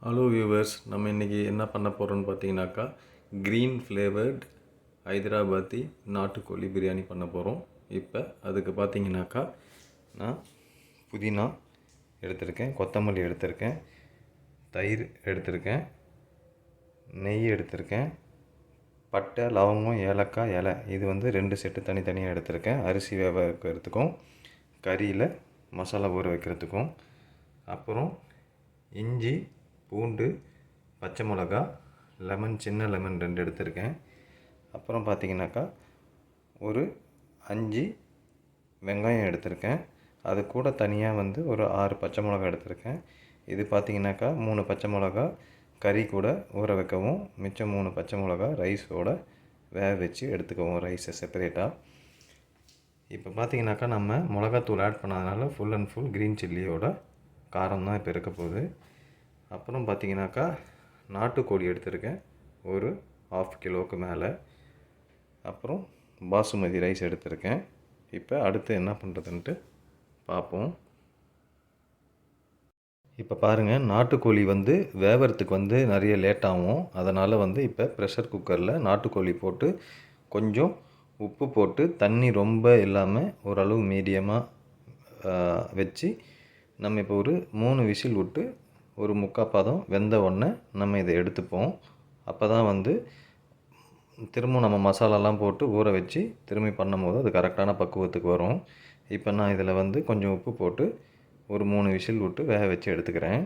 Hello viewers, நம்ம இன்றைக்கி என்ன பண்ண போகிறோம்னு பார்த்தீங்கன்னாக்கா க்ரீன் ஃப்ளேவர்ட் ஹைதராபாத்தி நாட்டுக்கோழி பிரியாணி பண்ண போகிறோம். இப்போ அதுக்கு பார்த்தீங்கன்னாக்கா நான் புதினா எடுத்திருக்கேன், கொத்தமல்லி எடுத்திருக்கேன், தயிர் எடுத்திருக்கேன், நெய் எடுத்திருக்கேன், பட்டை, லவங்கம், ஏலக்காய், இலை இது 2 செட்டு தனித்தனியாக எடுத்திருக்கேன். அரிசி வேக வைக்கிறதுக்கும் கறியில் மசாலா ஊற வைக்கிறதுக்கும். அப்புறம் இஞ்சி, பூண்டு, பச்சை மிளகா, லெமன், சின்ன லெமன் 2 எடுத்திருக்கேன். அப்புறம் பார்த்திங்கனாக்கா ஒரு 5 வெங்காயம் எடுத்திருக்கேன். அது கூட தனியாக ஒரு 6 பச்சை மிளகா எடுத்திருக்கேன். இது பார்த்திங்கனாக்கா 3 பச்சை மிளகா கறி கூட ஊற வைக்கவும், மிச்சம் 3 பச்சை மிளகா ரைஸோட வேக வச்சு எடுத்துக்கவும், ரைஸை செப்பரேட்டாக. இப்போ பார்த்திங்கனாக்கா நம்ம மிளகாத்தூள் ஆட் பண்ணாதனால ஃபுல் அண்ட் ஃபுல் க்ரீன் சில்லியோட காரம் தான் இப்போ இருக்க போகுது. அப்புறம் பார்த்திங்கனாக்கா நாட்டுக்கோழி எடுத்திருக்கேன், ஒரு 1/2 கிலோவுக்கு மேலே. அப்புறம் பாசுமதி ரைஸ் எடுத்திருக்கேன். இப்போ அடுத்து என்ன பண்ணுறதுன்ட்டு பார்ப்போம். இப்போ பாருங்கள், நாட்டுக்கோழி வேவறதுக்கு நிறைய லேட் ஆகும். அதனால் இப்போ ப்ரெஷர் குக்கரில் நாட்டுக்கோழி போட்டு கொஞ்சம் உப்பு போட்டு தண்ணி ரொம்ப இல்லாமல் ஓரளவு மீடியமாக வச்சு நம்ம இப்போ ஒரு 3 விசில் விட்டு ஒரு 3/4 பதம் வெந்த உடனே நம்ம இதை எடுத்துப்போம். அப்போ தான் திரும்ப நம்ம மசாலாலாம் போட்டு ஊற வச்சு திரும்பி பண்ணும்போது அது கரெக்டான பக்குவத்துக்கு வரும். இப்போ நான் இதில் கொஞ்சம் உப்பு போட்டு ஒரு 3 விசில் விட்டு வேக வச்சு எடுத்துக்கிறேன்.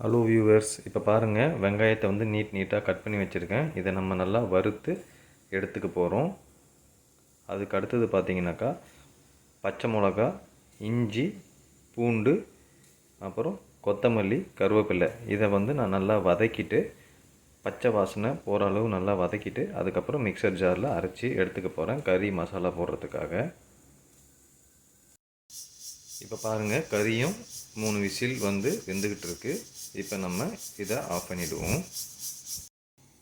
ஹலோ வியூவர்ஸ், இப்போ பாருங்கள், வெங்காயத்தை நீட்டாக கட் பண்ணி வச்சுருக்கேன். இதை நம்ம நல்லா வறுத்து எடுத்துக்க போகிறோம். அதுக்கு அடுத்தது பார்த்திங்கனாக்கா பச்சை மிளகா, இஞ்சி, பூண்டு, அப்புறம் கொத்தமல்லி, கருவேப்பிலை இதை நான் நல்லா வதக்கிட்டு, பச்சை வாசனை போகிற அளவு நல்லா வதக்கிட்டு, அதுக்கப்புறம் மிக்சர் ஜாரில் அரைச்சி எடுத்துக்க போகிறேன் கறி மசாலா போடுறதுக்காக. இப்போ பாருங்கள், கறியும் 3 விசில் வெந்துக்கிட்டு இருக்குது. இப்போ நம்ம இதை ஆஃப் பண்ணிவிடுவோம்.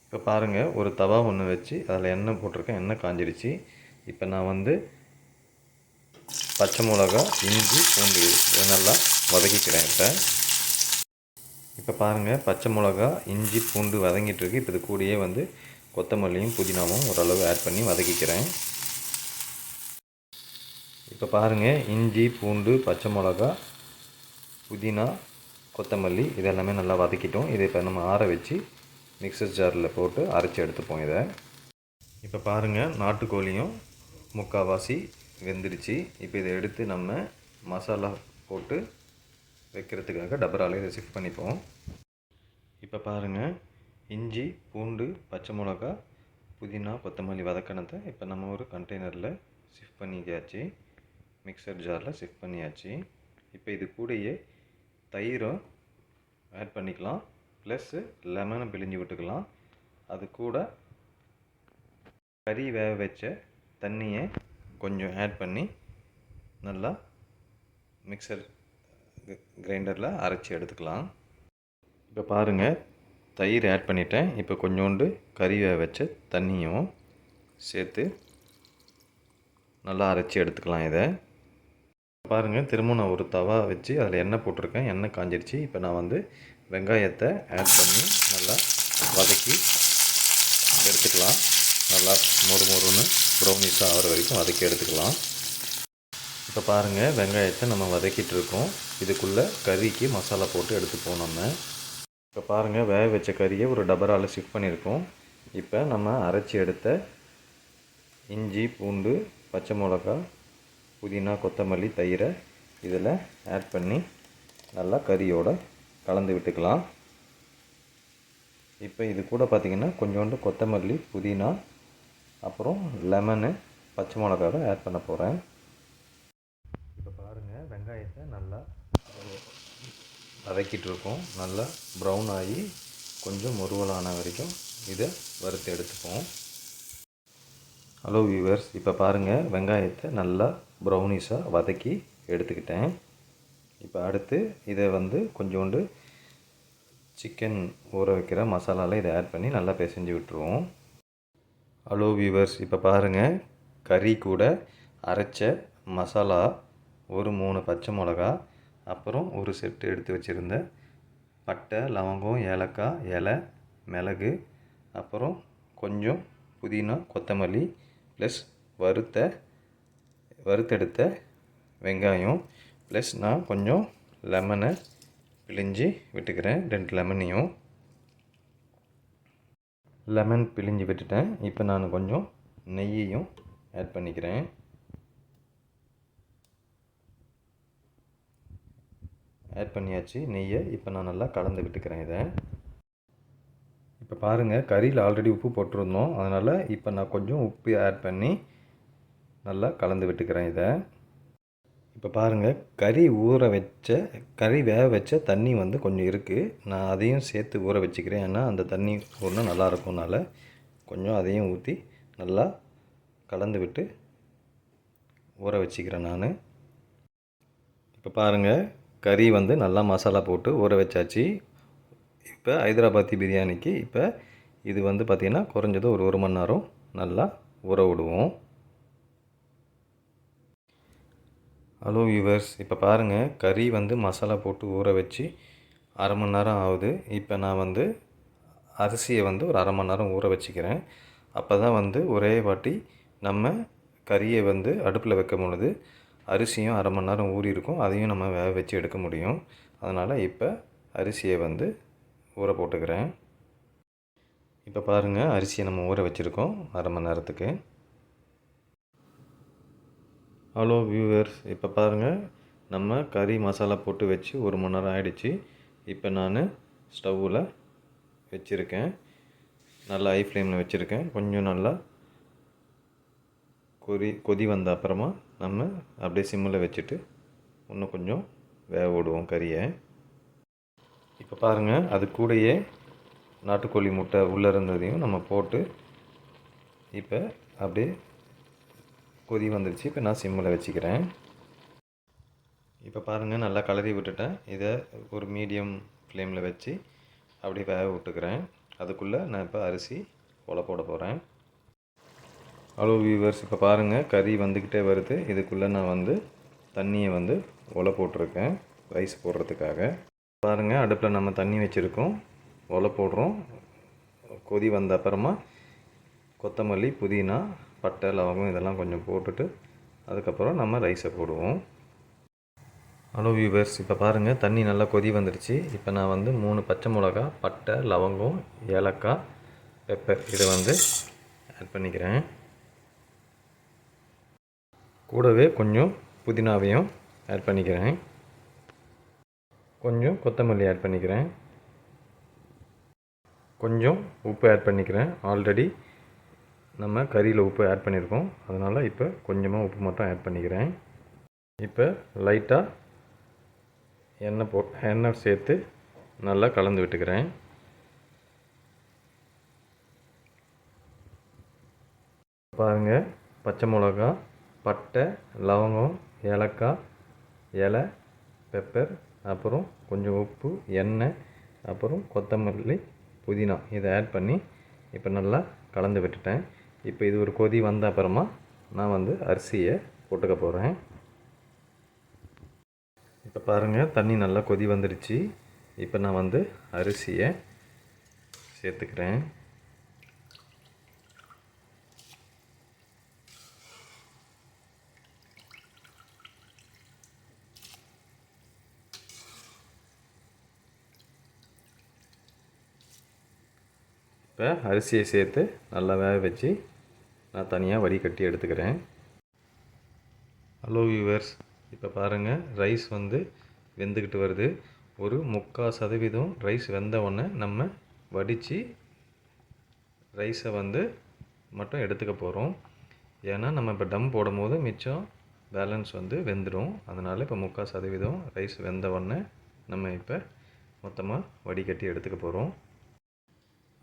இப்போ பாருங்கள், ஒரு தவா ஒன்று வச்சு அதில் எண்ணெய் போட்டிருக்கேன். எண்ணெய் காஞ்சிடுச்சு. இப்போ நான் பச்சை மிளகா, இஞ்சி, பூண்டு இதை நல்லா வதக்கிக்கிறேன். இப்போ பாருங்கள், பச்சை மிளகா, இஞ்சி, பூண்டு வதங்கிட்டுருக்கு. இப்போ இது கூடயே கொத்தமல்லியும் புதினாவும் ஓரளவு ஆட் பண்ணி வதக்கிக்கிறேன். இப்போ பாருங்கள், இஞ்சி, பூண்டு, பச்சை மிளகா, புதினா, கொத்தமல்லி இதெல்லாமே நல்லா வதக்கிட்டோம். இதை இப்போ நம்ம ஆற வச்சு மிக்சர் ஜாரில் போட்டு அரைச்சி எடுத்துப்போம் இதை. இப்போ பாருங்கள், நாட்டுக்கோழியும் முக்கால்வாசி வெந்துடுச்சு. இப்போ இதை எடுத்து நம்ம மசாலா போட்டு வைக்கிறதுக்காக டபரால் இதை ஷிஃப்ட் பண்ணிப்போம். இப்போ பாருங்கள், இஞ்சி, பூண்டு, பச்சை மிளகா, புதினா, கொத்தமல்லி வதக்கினதை இப்போ நம்ம ஒரு கண்டெய்னரில் ஷிஃப்ட் பண்ணியாச்சு, மிக்சர் ஜாரில் ஷிஃப்ட் பண்ணியாச்சு. இப்போ இது கூடயே தயிரும் ஆட் பண்ணிக்கலாம், ப்ளஸ்ஸு லெமனை பிழிஞ்சு விட்டுக்கலாம். அது கூட கறி வேக வச்ச தண்ணியை கொஞ்சம் ஆட் பண்ணி நல்லா மிக்சர் கிரைண்டரில் அரைச்சி எடுத்துக்கலாம். இப்போ பாருங்கள், தயிர் ஆட் பண்ணிட்டேன். இப்போ கொஞ்சோண்டு கறி வேக வச்ச தண்ணியும் சேர்த்து நல்லா அரைச்சி எடுத்துக்கலாம். இதை பாருங்கள், திரும்ப நான் ஒரு தவா வச்சு அதில் எண்ணெய் போட்டிருக்கேன். எண்ணெய் காஞ்சிடுச்சு. இப்போ நான் வெங்காயத்தை ஆட் பண்ணி நல்லா வதக்கி எடுத்துக்கலாம். நல்லா மொறுன்னு ப்ரௌனிஷாக ஆகிற வரைக்கும் வதக்கி எடுத்துக்கலாம். இப்போ பாருங்கள், வெங்காயத்தை நம்ம வதக்கிட்டு இருக்கோம். இதுக்குள்ளே கறிக்கு மசாலா போட்டு எடுத்துப்போம் நம்ம. இப்போ பாருங்கள், வேக வச்ச கறியை ஒரு டபரால் ஷிஃப்ட் பண்ணியிருக்கோம். இப்போ நம்ம அரைச்சி எடுத்த இஞ்சி, பூண்டு, பச்சை மிளகா, புதினா, கொத்தமல்லி, தயிரை இதில் ஆட் பண்ணி நல்லா கறியோடு கலந்து விட்டுக்கலாம். இப்போ இது கூட பார்த்திங்கன்னா கொஞ்சோண்டு கொத்தமல்லி, புதினா, அப்புறம் லெமனு, பச்சை மிளகாவை ஆட் பண்ண போகிறேன். இப்போ பாருங்கள், வெங்காயத்தை நல்லா வதக்கிட்டு இருக்கோம். நல்லா ப்ரௌன் ஆகி கொஞ்சம் முருவலான வரைக்கும் இதை வறுத்து எடுத்துப்போம். ஹலோ வியூவர்ஸ், இப்போ பாருங்கள், வெங்காயத்தை நல்லா ப்ரௌனிஷாக வதக்கி எடுத்துக்கிட்டேன். இப்போ அடுத்து இதை கொஞ்சோண்டு சிக்கன் ஊற வைக்கிற மசாலாவில் இதை ஆட் பண்ணி நல்லா பிசைஞ்சு விட்டுருவோம். ஹலோ வியூவர்ஸ், இப்போ பாருங்கள், கறி கூட அரைச்ச மசாலா, ஒரு 3 பச்சை மிளகா, அப்புறம் ஒரு செட்டு எடுத்து வச்சுருந்த பட்டை, லவங்கம், ஏலக்காய், இலை, மிளகு, அப்புறம் கொஞ்சம் புதினா, கொத்தமல்லி ப்ளஸ் வறுத்தெடுத்த வெங்காயம் ப்ளஸ் நான் கொஞ்சம் லெமனை பிழிஞ்சு விட்டுக்கிறேன். 2 லெமனையும் லெமன் பிழிஞ்சு விட்டுட்டேன். இப்போ நான் கொஞ்சம் நெய்யையும் ஆட் பண்ணிக்கிறேன். ஆட் பண்ணியாச்சு நெய்யை. இப்போ நான் நல்லா கலந்து விட்டுக்கிறேன் இதை. இப்போ பாருங்கள், கறியில் ஆல்ரெடி உப்பு போட்டிருந்தோம். அதனால் இப்போ நான் கொஞ்சம் உப்பு ஆட் பண்ணி நல்லா கலந்து விட்டுக்கிறேன் இதை. இப்போ பாருங்கள், கறி வேக வச்ச தண்ணி வந்து கொஞ்சம் இருக்குது. நான் அதையும் சேர்த்து ஊற வச்சுக்கிறேன். ஏன்னா அந்த தண்ணி ஊறினா நல்லா இருக்கும்னால கொஞ்சம் அதையும் ஊற்றி நல்லா கலந்து விட்டு ஊற வச்சுக்கிறேன் நான். இப்போ பாருங்கள், கறி வந்து நல்லா மசாலா போட்டு ஊற வச்சாச்சு. இப்போ ஹைதராபாத்தி பிரியாணிக்கு இப்போ இது வந்து பார்த்திங்கன்னா குறைஞ்சது ஒரு 1 மணி நேரம் நல்லா ஊற விடுவோம். ஹலோ வியூவர்ஸ், இப்போ பாருங்கள், கறி வந்து மசாலா போட்டு ஊற வச்சு 1/2 மணி நேரம் ஆகுது. இப்போ நான் வந்து அரிசியை வந்து ஒரு 1/2 மணி நேரம் ஊற வச்சுக்கிறேன். அப்போ தான் வந்து ஒரே வாட்டி நம்ம கறியை வந்து அடுப்பில் வைக்கும் பொழுது அரிசியும் 1/2 மணி நேரம் ஊறி இருக்கும். அதையும் நம்ம வேக வச்சு எடுக்க முடியும். அதனால் இப்போ அரிசியை வந்து ஊற போட்டுக்கிறேன். இப்போ பாருங்கள், அரிசியை நம்ம ஊற வச்சுருக்கோம் 1/2 மணி நேரத்துக்கு. ஹலோ வியூவர்ஸ், இப்போ பாருங்கள், நம்ம கறி மசாலா போட்டு வச்சு 1 மணி நேரம் ஆகிடுச்சு. இப்போ நான் ஸ்டவ்வில் வச்சுருக்கேன். நல்லா ஹை ஃப்ளேமில் வச்சுருக்கேன். கொஞ்சம் நல்லா கொதி வந்த அப்புறமா நம்ம அப்படியே சிம்மில் வச்சுட்டு இன்னும் கொஞ்சம் வேக விடுவோம் கறியை. இப்போ பாருங்கள், அது கூடயே நாட்டுக்கோழி முட்டை உள்ளே இருந்ததையும் நம்ம போட்டு இப்போ அப்படியே கொதி வந்துடுச்சு. இப்போ நான் சிம்மில் வச்சுக்கிறேன். இப்போ பாருங்கள், நல்லா கலரி விட்டுட்டேன். இதை ஒரு மீடியம் ஃப்ளேமில் வச்சு அப்படியே வேக விட்டுக்கிறேன். அதுக்குள்ளே நான் இப்போ அரிசி போட போகிறேன். ஹலோ வியூவர்ஸ், இப்போ பாருங்கள், கறி வந்துக்கிட்டே வருது. இதுக்குள்ளே நான் வந்து தண்ணியை வந்து போட்டிருக்கேன் ரைஸ் போடுறதுக்காக. பாருங்கள், அடுப்பில் நம்ம தண்ணி வச்சுருக்கோம், போடுறோம். கொதி வந்த அப்புறமா கொத்தமல்லி, புதினா, பட்டை, லவங்கம் இதெல்லாம் கொஞ்சம் போட்டுட்டு அதுக்கப்புறம் நம்ம ரைஸை போடுவோம். ஹலோ வியூவர்ஸ், இப்போ பாருங்கள், தண்ணி நல்லா கொதி வந்துடுச்சு. இப்போ நான் வந்து 3 பச்சை மிளகா, பட்டை, லவங்கம், ஏலக்காய், பெப்பர் இதை வந்து ஆட் பண்ணிக்கிறேன். கூடவே கொஞ்சம் புதினாவையும் ஆட் பண்ணிக்கிறேன். கொஞ்சம் கொத்தமல்லி ஆட் பண்ணிக்கிறேன். கொஞ்சம் உப்பு ஆட் பண்ணிக்கிறேன். ஆல்ரெடி நம்ம கறியில் உப்பு ஆட் பண்ணியிருக்கோம். அதனால் இப்போ கொஞ்சமாக உப்பு மட்டும் ஆட் பண்ணிக்கிறேன். இப்போ லைட்டாக எண்ணெய் சேர்த்து நல்லா கலந்து விட்டுக்கிறேன். பாருங்கள், பச்சை மிளகா, பட்டை, லவங்கம், ஏலக்காய், இலை, பெப்பர், அப்புறம் கொஞ்சம் உப்பு, எண்ணெய், அப்புறம் கொத்தமல்லி, புதினா இதை ஆட் பண்ணி இப்போ நல்லா கலந்து விட்டுட்டேன். இப்போ இது ஒரு கொதி வந்த அப்புறமா நான் வந்து அரிசியை போட்டுக்க போகிறேன். இப்போ பாருங்கள், தண்ணி நல்லா கொதி வந்துடுச்சு. இப்போ நான் வந்து அரிசியை சேர்த்துக்கிறேன். இப்போ அரிசியை சேர்த்து நல்லா வேக வச்சு நான் தனியாக வடிகட்டி எடுத்துக்கிறேன். ஹலோ வியூவர்ஸ், இப்போ பாருங்கள், ரைஸ் வந்து வெந்துக்கிட்டு வருது. ஒரு 3/4% ரைஸ் வெந்த உடனே நம்ம வடித்து ரைஸை வந்து மட்டும் எடுத்துக்க போகிறோம். ஏன்னா நம்ம இப்போ டம் போடும் போது மிச்சம் பேலன்ஸ் வந்து வெந்துடும். அதனால் இப்போ 3/4% ரைஸ் வெந்த உடனே நம்ம இப்போ மொத்தமாக வடிகட்டி எடுத்துக்க போகிறோம்.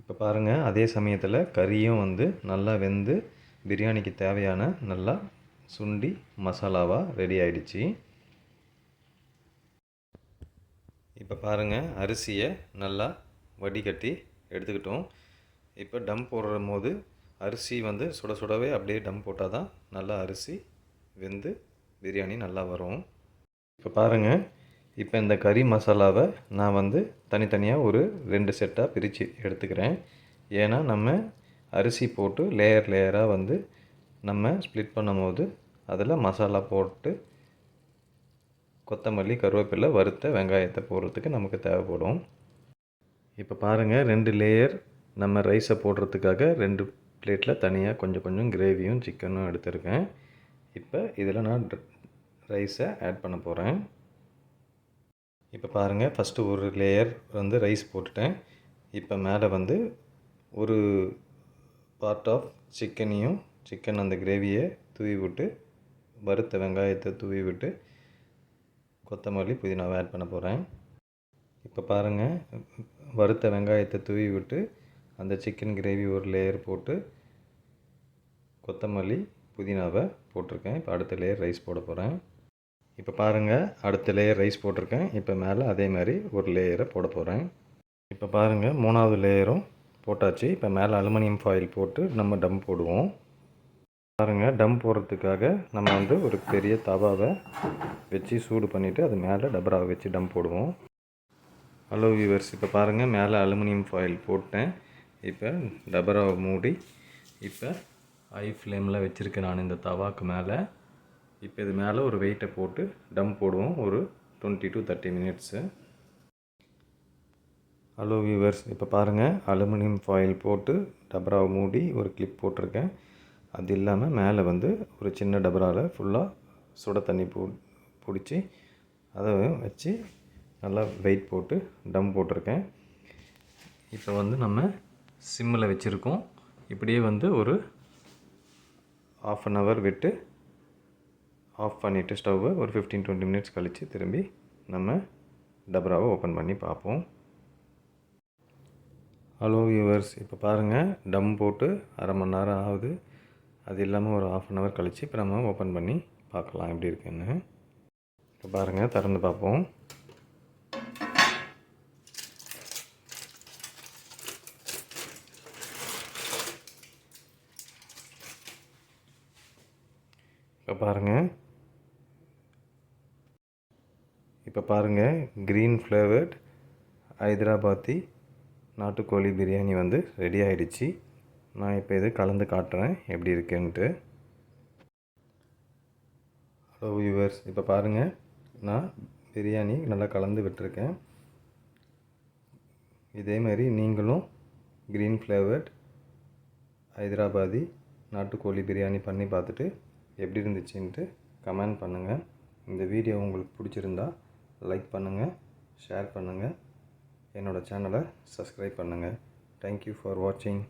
இப்போ பாருங்கள், அதே சமயத்தில் கறியும் வந்து நல்லா வெந்து பிரியாணிக்கு தேவையான நல்லா சுண்டி மசாலாவாக ரெடி ஆகிடுச்சு. இப்போ பாருங்கள், அரிசியை நல்லா வடிகட்டி எடுத்துக்கிட்டோம். இப்போ டம் போடுற போது அரிசி வந்து சுட சுடவே அப்படியே டம் போட்டால் தான் நல்லா அரிசி வெந்து பிரியாணி நல்லா வரும். இப்போ பாருங்கள், இப்போ இந்த கறி மசாலாவை நான் வந்து தனித்தனியாக ஒரு 2 செட்டாக பிரித்து எடுத்துக்கிறேன். ஏன்னா நம்ம அரிசி போட்டு லேயர் லேயராக வந்து நம்ம ஸ்ப்ளிட் பண்ணும்போது அதில் மசாலா போட்டு கொத்தமல்லி, கருவேப்பிலை, வறுத்த வெங்காயத்தை போடுறதுக்கு நமக்கு தேவைப்படும். இப்போ பாருங்கள் 2 லேயர் நம்ம ரைஸை போடுறதுக்காக 2 பிளேட்டில் தனியாக கொஞ்சம் கொஞ்சம் கிரேவியும் சிக்கனும் எடுத்துருக்கேன். இப்போ இதில் நான் ரைஸை ஆட் பண்ண போகிறேன். இப்போ பாருங்கள் ஃபஸ்ட்டு ஒரு லேயர் வந்து ரைஸ் போட்டுட்டேன். இப்போ மேலே வந்து ஒரு பார்ட் ஆஃப் சிக்கன் அந்த கிரேவியை தூவி விட்டு வறுத்த வெங்காயத்தை தூவி விட்டு கொத்தமல்லி புதினாவை ஆட் பண்ண போகிறேன். இப்போ பாருங்கள் வறுத்த வெங்காயத்தை தூவி விட்டு அந்த சிக்கன் கிரேவி ஒரு லேயர் போட்டு கொத்தமல்லி புதினாவை போட்டிருக்கேன். இப்போ அடுத்த லேயர் ரைஸ் போட போகிறேன். இப்போ பாருங்கள் அடுத்த லேயர் ரைஸ் போட்டிருக்கேன். இப்போ மேலே அதே மாதிரி ஒரு லேயரை போட போகிறேன். இப்போ பாருங்கள் 3வது லேயரும் போட்டாச்சு. இப்போ மேலே அலுமினியம் ஃபாயில் போட்டு நம்ம டம் போடுவோம். பாருங்கள் டம் போடுறதுக்காக நம்ம வந்து ஒரு பெரிய தவாவை வச்சு சூடு பண்ணிவிட்டு அது மேலே டபராவை வச்சு டம் போடுவோம். ஹலோ வியூவர்ஸ், இப்போ பாருங்கள் மேலே அலுமினியம் ஃபாயில் போட்டேன். இப்போ டபராவை மூடி இப்போ ஹை ஃப்ளேமில் வச்சுருக்கேன் நான் இந்த தவாக்கு மேலே. இப்போ இது மேலே ஒரு வெயிட்டை போட்டு டம் போடுவோம் ஒரு 20 to 30 மினிட்ஸு. ஹலோ வியூவர்ஸ், இப்போ பாருங்கள் அலுமினியம் ஃபாயில் போட்டு டபராவை மூடி ஒரு கிளிப் போட்டிருக்கேன். அது இல்லாமல் மேலே வந்து ஒரு சின்ன டபராவில் ஃபுல்லாக சுட தண்ணி பிடிச்சி அதை வச்சு நல்லா வெயிட் போட்டு டம் போட்டிருக்கேன். இப்போ வந்து நம்ம சிம்மில் வச்சுருக்கோம். இப்படியே வந்து ஒரு 1/2 hour விட்டு ஆஃப் பண்ணிவிட்டு ஸ்டவ்வை ஒரு 15-20 மினிட்ஸ் கழித்து திரும்பி நம்ம டபராவை ஓப்பன் பண்ணி பார்ப்போம். ஹலோ வியூவர்ஸ், இப்போ பாருங்கள் டம் போட்டு 1/2 மணி நேரம் ஆகுது. அது இல்லாமல் ஒரு 1/2 hour கழித்து இப்போ நம்ம ஓப்பன் பண்ணி பார்க்கலாம் எப்படி இருக்குன்னு. இப்போ பாருங்கள் திறந்து பார்ப்போம். இப்போ பாருங்கள் க்ரீன் ஃப்ளேவர்ட் ஹைதராபாத்தி நாட்டுக்கோழி பிரியாணி வந்து ரெடி ஆகிடுச்சு. நான் இப்போ இது கலந்து காட்டுறேன் எப்படி இருக்குன்ட்டு. ஹலோ வியூவர்ஸ், இப்போ பாருங்கள் நான் பிரியாணி நல்லா கலந்து விட்டுருக்கேன். இதேமாதிரி நீங்களும் க்ரீன் ஃப்ளேவர்ட் ஹைதராபாதி நாட்டுக்கோழி பிரியாணி பண்ணி பார்த்துட்டு எப்படி இருந்துச்சுன்ட்டு கமெண்ட் பண்ணுங்கள். இந்த வீடியோ உங்களுக்கு பிடிச்சிருந்தா லைக் பண்ணுங்கள், ஷேர் பண்ணுங்கள், என்னோடய சேனலை சப்ஸ்கிரைப் பண்ணுங்கள். தேங்க்யூ ஃபார் வாட்சிங்.